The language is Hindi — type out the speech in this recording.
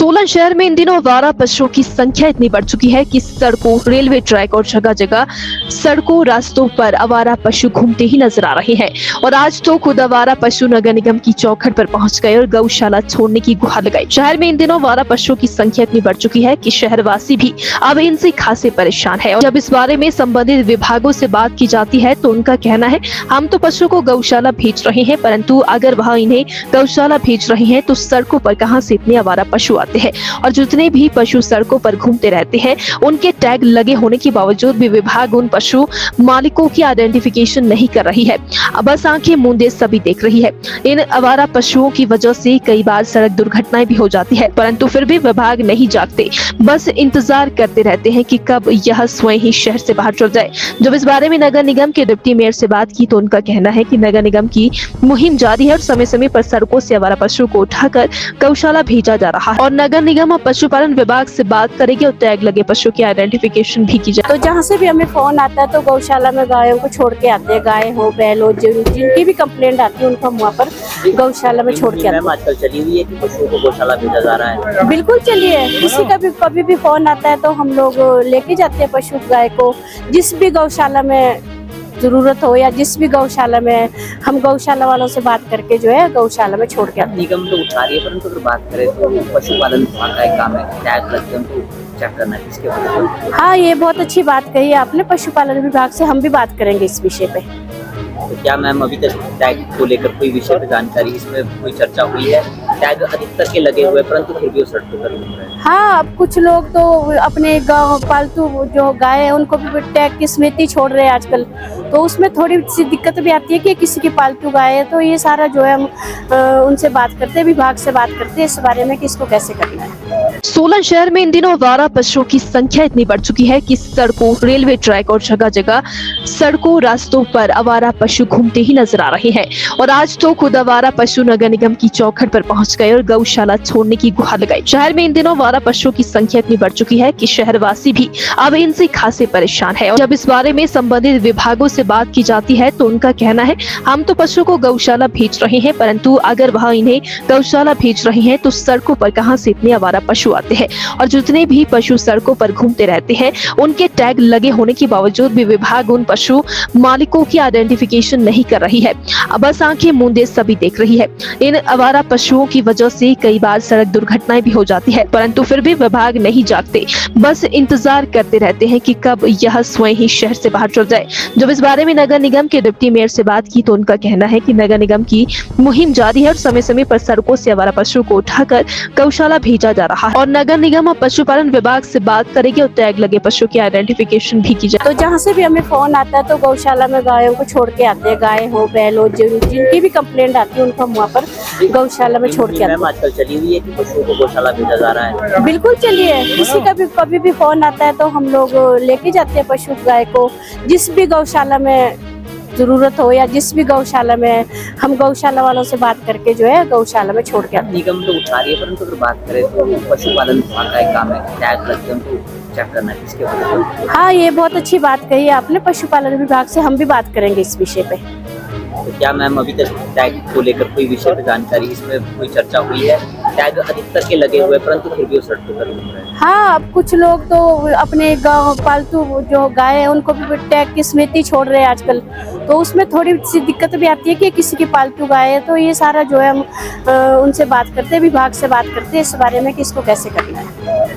सोलन शहर में इन दिनों आवारा पशुओं की संख्या इतनी बढ़ चुकी है कि सड़कों, रेलवे ट्रैक और जगह जगह सड़कों, रास्तों पर आवारा पशु घूमते ही नजर आ रहे हैं। और आज तो खुद आवारा पशु नगर निगम की चौखट पर पहुंच गए और गौशाला छोड़ने की गुहार लगाई। शहर में इन दिनों आवारा पशुओं की संख्या इतनी बढ़ चुकी है कि शहरवासी भी अब इनसे खासे परेशान है। और जब इस बारे में संबंधित विभागों से बात की जाती है तो उनका कहना है, हम तो पशु को गौशाला भेज रहे हैं, परंतु अगर वह इन्हें गौशाला भेज रहे हैं तो सड़कों पर कहां से इतने आवारा पशु आते हैं। और जितने भी पशु सड़कों पर घूमते रहते हैं, उनके टैग लगे होने के बावजूद भी विभाग उन पशु मालिकों की आइडेंटिफिकेशन नहीं कर रही है। बस आंखें मूंदे सभी देख रही है। इन आवारा पशुओं की वजह से कई बार सड़क दुर्घटनाएं भी हो जाती है, परंतु फिर भी विभाग नहीं जागते, बस इंतजार करते रहते हैं कि कब यह स्वयं ही शहर से बाहर चल जाए। जब इस बारे में नगर निगम के डिप्टी मेयर से बात की तो उनका कहना है कि नगर निगम की मुहिम जारी है और समय समय पर सड़कों से आवारा पशु को उठाकर गौशाला भेजा जा रहा है। और नगर निगम और पशुपालन विभाग से बात करेगी और टैग लगे पशु की आइडेंटिफिकेशन भी की जाए। तो जहाँ से भी हमें फोन आता है तो गौशाला में गायों को छोड़ के आते हैं। गाय हो, बैल हो, जिनकी भी कंप्लेंट आती है उनको हम वहाँ पर गौशाला में छोड़ के आते हैं। आजकल चली हुई है कि पशुओं को गौशाला भेजा जा रहा है। बिल्कुल चलिए, किसी का भी कभी भी फोन आता है तो हम लोग लेके जाते हैं पशु गाय को, जिस भी गौशाला में जरूरत हो या जिस भी गौशाला में हम गौशाला वालों से बात करके जो है गौशाला में छोड़ के आते हैं। निगम तो उठा रही है, परंतु अगर बात करें तो पशुपालन विभाग का एक काम है, टैग लगते हैं उनको चेक करना है इसके बारे में। हाँ, ये बहुत अच्छी बात कही आपने। पशुपालन विभाग से हम भी बात करेंगे इस विषय पे। तो क्या मैम अभी तक टैग को लेकर कोई विषय पे जानकारी, इसमें कोई चर्चा हुई है? टैग अधिकतर के लगे हुए, परंतु फिर भी वो सड़कों पर घूम रहे हैं। हाँ, अब कुछ लोग तो अपने गाँव पालतू जो गाय है उनको भी टैग की समेत ही छोड़ रहे हैं आजकल, तो उसमें थोड़ी सी दिक्कत भी आती है कि किसी की पालतू गाय है। तो ये सारा जो है हम उनसे बात करते हैं, विभाग से बात करते हैं इस बारे में कि इसको कैसे करना है। सोलन शहर में इन दिनों आवारा पशुओं की संख्या इतनी बढ़ चुकी है कि सड़कों, रेलवे ट्रैक और जगह जगह सड़कों, रास्तों पर आवारा पशु घूमते ही नजर आ रहे हैं। और आज तो खुद आवारा पशु नगर निगम की चौखट पर पहुंच गए और गौशाला छोड़ने की गुहार लगाई। शहर में इन दिनों आवारा पशुओं की संख्या इतनी बढ़ चुकी है कि शहरवासी भी अब इनसे खासे परेशान है। और जब इस बारे में संबंधित विभागों से बात की जाती है तो उनका कहना है, हम तो पशु को गौशाला भेज रहे हैं, परंतु अगर वह इन्हें गौशाला भेज रहे हैं तो सड़कों पर कहां से इतने आवारा पशु आते हैं। और जितने भी पशु सड़कों पर घूमते रहते हैं, उनके टैग लगे होने के बावजूद भी विभाग उन पशु मालिकों की आइडेंटिफिकेशन नहीं कर रही है। बस आंखें मूंदे सभी देख रही है। इन आवारा पशुओं की वजह से कई बार सड़क दुर्घटनाएं भी हो जाती है, परंतु फिर भी विभाग नहीं जागते, बस इंतजार करते रहते हैं कि कब यह स्वयं ही शहर से बाहर चल जाए। जब इस बारे में नगर निगम के डिप्टी मेयर से बात की तो उनका कहना है कि नगर निगम की मुहिम जारी है और समय समय पर सड़कों से आवारा पशु को उठाकर गौशाला भेजा जा रहा है। और नगर निगम और पशुपालन विभाग से बात करेगी और टैग लगे पशु की आइडेंटिफिकेशन भी की जाए। तो जहाँ से भी हमें फोन आता है तो गौशाला में गायों को छोड़ के आते हैं। गाय हो, बैल हो, जिनकी भी कंप्लेंट आती है उनको हम वहाँ पर गौशाला में छोड़ के आते हैं। आजकल चली हुई है कि पशुओं को गौशाला भेजा जा रहा है। बिल्कुल चलिए, किसी का भी कभी भी फोन आता है तो हम लोग लेके जाते हैं पशु गाय को, जिस भी गौशाला में जरूरत हो या जिस भी गौशाला में हम गौशाला वालों से बात करके जो है गौशाला में छोड़ के आते हैं। निगम तो उठा रही है, परंतु अगर बात करें तो पशुपालन विभाग का एक काम है, टैग लगते हैं उनको चेक करना है इसके बारे में। हाँ, ये बहुत अच्छी बात कही आपने। पशुपालन विभाग से हम भी बात करेंगे इस विषय पे। तो क्या मैम अभी तक टैग को लेकर कोई विषय पे जानकारी, इसमें कोई चर्चा हुई है? टैग अधिकतर के लगे हुए, परंतु फिर भी वो सड़कों पर घूम रहे हैं। हाँ, अब कुछ लोग तो अपने गाँव पालतू जो गाय है उनको भी टैग की समेत ही छोड़ रहे हैं आजकल, तो उसमें थोड़ी सी दिक्कत भी आती है कि किसी की पालतू गाय है। तो ये सारा जो है हम उनसे बात करते हैं, विभाग से बात करते हैं इस बारे में कि इसको कैसे करना है।